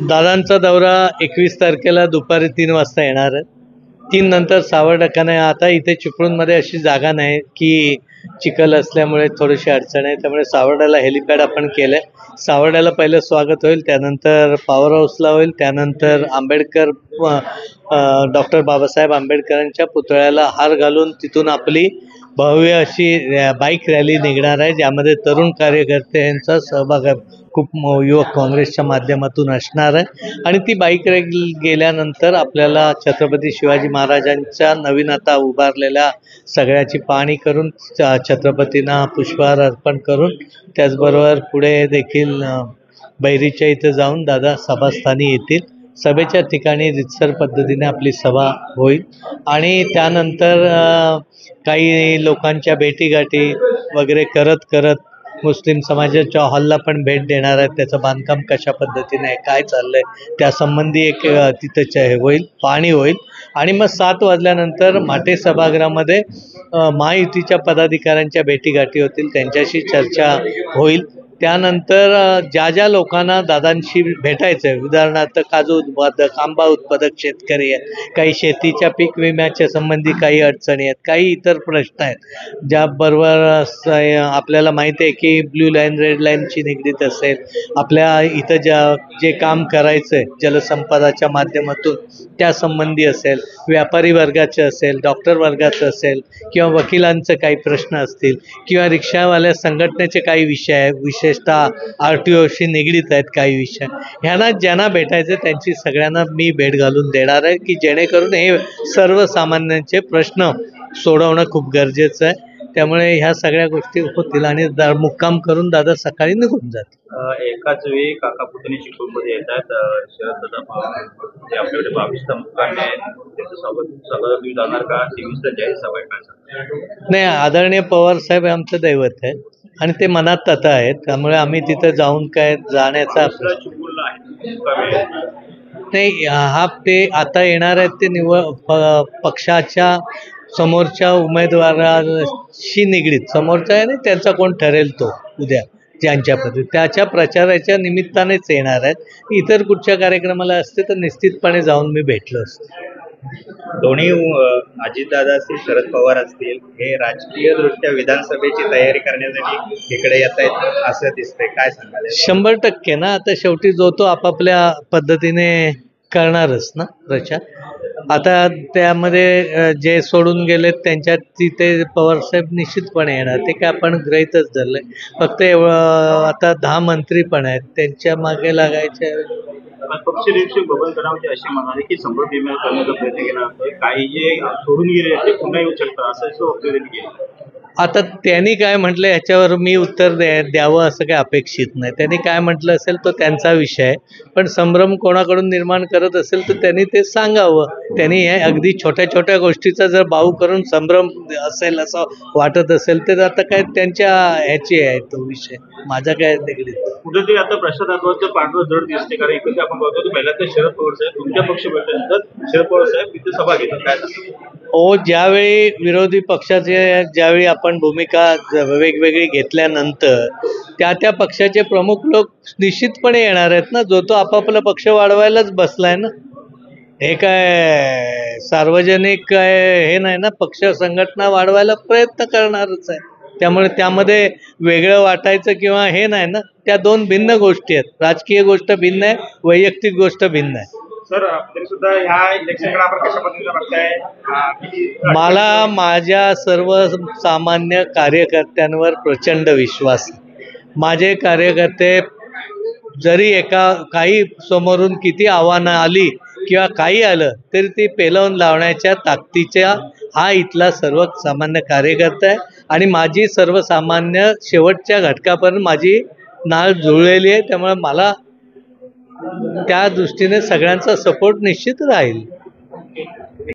दादांचा दौरा 21 तारखेला दुपारी 3 वाजता येणार आहे. 3 नंतर सावर्डकाने आता इथे चिपळूणमध्ये अशी जागा नाही की चिखल असल्यामुळे थोडीशी अडचण आहे, त्यामुळे सावर्ड्याला हेलिपॅड आपण केलंय. सावर्ड्याला पहिलं स्वागत होईल, त्यानंतर पॉवर हाऊसला होईल, त्यानंतर आंबेडकर डॉक्टर बाबासाहेब आंबेडकरांच्या पुतळ्याला हार घालून तिथून आपली भव्य अशी बाईक रॅली निघणार आहे, ज्यामध्ये तरुण कार्यकर्त्यांचा सहभाग खूप युवक काँग्रेसच्या माध्यमातून असणार आहे. आणि ती बाईक रॅली गेल्यानंतर आपल्याला छत्रपती शिवाजी महाराजांच्या नवीन आता उभारलेल्या सगळ्याची पाहणी करून छत्रपतींना पुष्पहार अर्पण करून त्याचबरोबर पुढे देखील बैरीच्या इथं जाऊन दादा सभास्थानी येतील. सभेच्या ठिकाणी रितसर पद्धतीने आपली सभा होईल आणि त्यानंतर काही लोकांच्या भेटीगाठी वगैरे करत करत मुस्लिम समाजाच्या हॉलला पण भेट देणार आहेत. त्याचं बांधकाम कशा पद्धतीने आहे, काय चाललंय त्यासंबंधी एक तिथं होईल, पाहणी होईल. आणि मग 7 वाजल्यानंतर माटे सभागृहामध्ये महायुतीच्या पदाधिकाऱ्यांच्या भेटीगाठी होतील, त्यांच्याशी चर्चा होईल. त्यानंतर ज्या लोकांना दादांशी भेटायचं आहे, उदाहरणार्थ काजू उत्पादक, आंबा उत्पादक शेतकरी आहेत, काही शेतीच्या पीक विम्याच्या संबंधी काही अडचणी आहेत, काही इतर प्रश्न आहेत, ज्याबरोबर आपल्याला माहिती आहे की ब्ल्यू लाईन रेड लाईनची निगडीत असेल, आपल्या इथं जे काम करायचं आहे जलसंपदाच्या माध्यमातून त्यासंबंधी असेल, व्यापारी वर्गाचं असेल, डॉक्टर वर्गाचं असेल, किंवा वकिलांचं काही प्रश्न असतील, किंवा रिक्षावाल्या संघटनेचे काही विषय आहे, विशेषतः RTOशी निगडीत आहेत काही विषय, ह्यांना ज्यांना भेटायचे त्यांची सगळ्यांना मी भेट घालून देणार आहे की जेणेकरून हे सर्वसामान्यांचे प्रश्न सोडवणं खूप गरजेचं आहे. त्यामुळे ह्या सगळ्या गोष्टी होतील आणि मुक्काम करून दादा सकाळी निघून जातील. एकाच वेळी काका पुतणी चिपळूणमध्ये येत आहेत. शरद दादा पवार आपल्याकडे 22 मुक्कामी आहेत, त्याचं स्वागत जाणार का? 23 जाहीर सभा आहे. नाही, आदरणीय पवार साहेब आमचं दैवत आहे आणि ते मनात तथा आहेत, त्यामुळे आम्ही तिथं जाऊन काय जाण्याचा नाही. हा ते आता येणार आहेत ते पक्षाच्या समोरच्या उमेदवाराशी निगडीत, समोरचा आहे ना त्यांचा कोण ठरेल तो उद्या ज्यांच्या पद्धती त्याच्या प्रचाराच्या निमित्तानेच येणार आहेत. इतर कुठच्या कार्यक्रमाला असते तर निश्चितपणे जाऊन मी भेटलो असतो. दोन्ही अजितदादा असतील, शरद पवार असतील, हे राजकीय दृष्ट्या विधानसभेची तयारी करण्यासाठी इकडे येत आहेत असं दिसतंय, काय सांगाल? 100% ना. आता शेवटी जो तो आपापल्या पद्धतीने करणारच ना प्रचार. आता त्यामध्ये जे सोडून गेलेत त्यांच्यात तिथे पवारसाहेब निश्चितपणे येणार, ते काय आपण गृहीतच धरलंय. फक्त आता 10 मंत्री पण आहेत, त्यांच्या मागे लागायचे. पक्षनिरीक्षक बबन कडावचे असे म्हणाले की संपर्क करण्याचा प्रयत्न केला जातोय, काही जे सोडून गेले ते पुन्हा येऊ शकतात असं वक्तव्य केलं. आता त्यांनी काय म्हटलं याच्यावर मी उत्तर द्यावं असं काही अपेक्षित नाही. त्यांनी काय म्हटलं असेल तो त्यांचा विषय आहे, पण संभ्रम कोणाकडून निर्माण करत असेल तर त्यांनी ते सांगावं. त्यांनी हे अगदी छोट्या छोट्या गोष्टीचा जर बाऊ करून संभ्रम असेल असं वाटत असेल तर आता काय त्यांच्या ह्याची आहे तो विषय, माझा काय निगडीत. कुठेतरी आता प्रशासनाचं पाठबळ जड दिसते, कारण एकत्र आपण बघतो पहिला तर शरद पवार साहेब तुमच्या पक्ष भेटल्यानंतर शरद पवार साहेब तिथे सभा घेतात, काय हो. ज्यावेळी विरोधी पक्षाचे ज्यावेळी आपण भूमिका वेगवेगळी घेतल्यानंतर त्या पक्षाचे प्रमुख लोक निश्चितपणे येणार आहेत ना. जो तो आपापला पक्ष वाढवायलाच बसलाय ना. हे काय सार्वजनिक काय हे नाही ना, पक्ष संघटना वाढवायला प्रयत्न करणारच आहे. त्यामुळे त्यामध्ये वेगळं वाटायचं किंवा हे नाही ना, त्या 2 भिन्न गोष्टी आहेत. राजकीय गोष्ट भिन्न आहे, वैयक्तिक गोष्ट भिन्न आहे. सर तरी सुद्धा ह्या इलेक्शनकडे आपण कशा पद्धतीने बघताय? मला माझ्या सर्वसामान्य कार्यकर्त्यांवर प्रचंड विश्वास आहे. माझे कार्यकर्ते जरी काही समोरून किती आव्हानं आली किंवा काही आलं तरी ती पेलवून लावण्याच्या ताकदीचा हा इथला सर्वसामान्य कार्यकर्ता आहे. आणि माझी सर्वसामान्य शेवटच्या घटकापर्यंत माझी नाळ जुळलेली आहे. त्यामुळे मला त्या दृष्टीने सगळ्यांचा सपोर्ट निश्चित राहील.